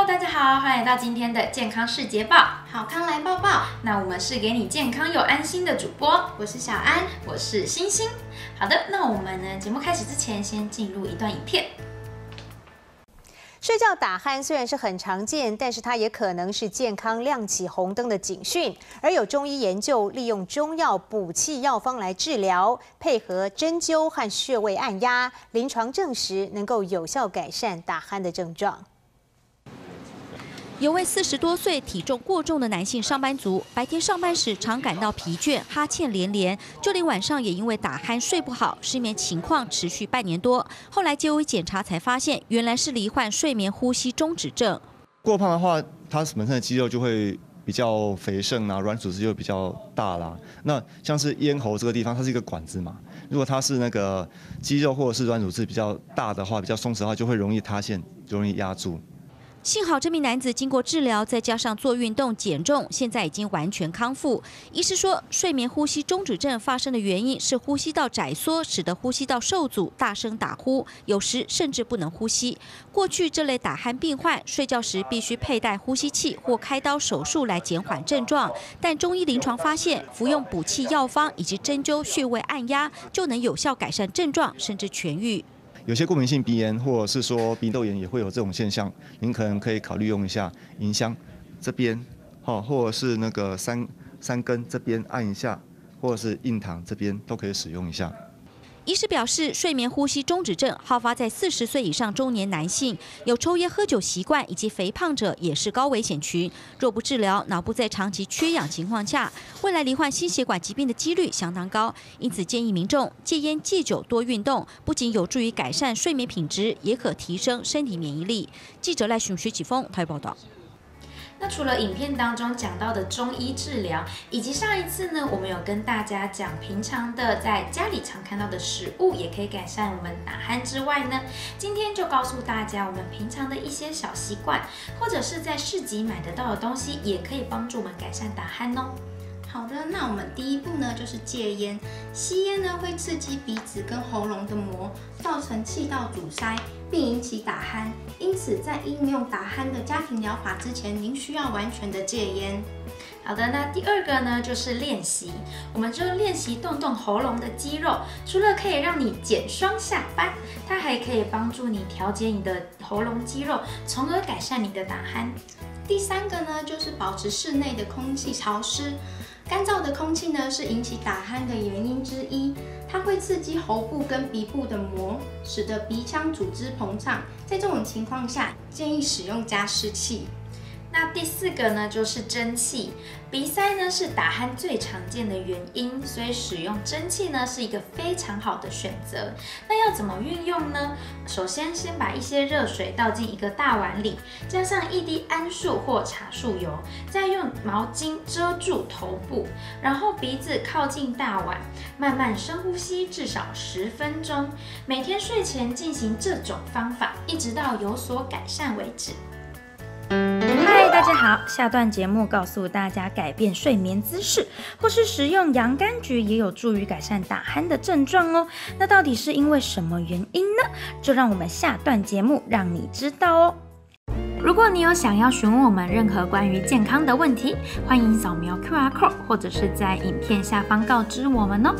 大家好，欢迎来到今天的健康世捷报，好康来抱抱。那我们是给你健康又安心的主播，我是小安，我是星星。好的，那我们呢，节目开始之前，先进入一段影片。睡觉打鼾虽然是很常见，但是它也可能是健康亮起红灯的警讯。而有中医研究，利用中药补气药方来治疗，配合针灸和穴位按压，临床证实能够有效改善打鼾的症状。有位40多岁、体重过重的男性上班族，白天上班时常感到疲倦、哈欠连连，就连晚上也因为打鼾睡不好，失眠情况持续半年多。后来就医检查才发现，原来是罹患睡眠呼吸中止症。过胖的话，它本身的肌肉就会比较肥盛啦，软组织就比较大啦。那像是咽喉这个地方，它是一个管子嘛，如果它是那个肌肉或者是软组织比较大的话，比较松弛的话，就会容易塌陷，容易压住。幸好这名男子经过治疗，再加上做运动减重，现在已经完全康复。医师说，睡眠呼吸中止症发生的原因是呼吸道窄缩，使得呼吸道受阻，大声打呼，有时甚至不能呼吸。过去这类打鼾病患睡觉时必须佩戴呼吸器或开刀手术来减缓症状，但中医临床发现，服用补气药方以及针灸穴位按压，就能有效改善症状，甚至痊愈。有些过敏性鼻炎或者是说鼻窦炎也会有这种现象，您可能可以考虑用一下迎香这边，或者是那个三根这边按一下，或者是印堂这边都可以使用一下。医师表示，睡眠呼吸中止症好发在40岁以上中年男性，有抽烟喝酒习惯以及肥胖者也是高危险群。若不治疗，脑部在长期缺氧情况下，未来罹患心血管疾病的几率相当高。因此建议民众戒烟戒酒多运动，不仅有助于改善睡眠品质，也可提升身体免疫力。记者赖寻徐启峰台报道。那除了影片当中讲到的中医治疗，以及上一次呢，我们有跟大家讲平常的在家里常看到的食物也可以改善我们打鼾之外呢，今天就告诉大家我们平常的一些小习惯，或者是在市集买得到的东西，也可以帮助我们改善打鼾哦。好的，那我们第一步呢就是戒烟。吸烟呢会刺激鼻子跟喉咙的膜，造成气道阻塞，并引起打鼾。因此，在应用打鼾的家庭疗法之前，您需要完全的戒烟。好的，那第二个呢就是练习，我们就练习动动喉咙的肌肉，除了可以让你减霜下班，它还可以帮助你调节你的喉咙肌肉，从而改善你的打鼾。第三个呢就是保持室内的空气潮湿。干燥的空气呢是引起打鼾的原因之一，它会刺激喉部跟鼻部的膜，使得鼻腔组织膨胀。在这种情况下，建议使用加湿器。那第四个呢，就是蒸汽。鼻塞呢是打鼾最常见的原因，所以使用蒸汽呢是一个非常好的选择。那要怎么运用呢？首先，先把一些热水倒进一个大碗里，加上1滴桉树或茶树油，再用毛巾遮住头部，然后鼻子靠近大碗，慢慢深呼吸至少10分钟。每天睡前进行这种方法，一直到有所改善为止。嗨，大家好！下段节目告诉大家改变睡眠姿势，或是食用洋甘菊也有助于改善打鼾的症状哦。那到底是因为什么原因呢？就让我们下段节目让你知道哦。如果你有想要询问我们任何关于健康的问题，欢迎扫描 QR code 或者是在影片下方告知我们哦。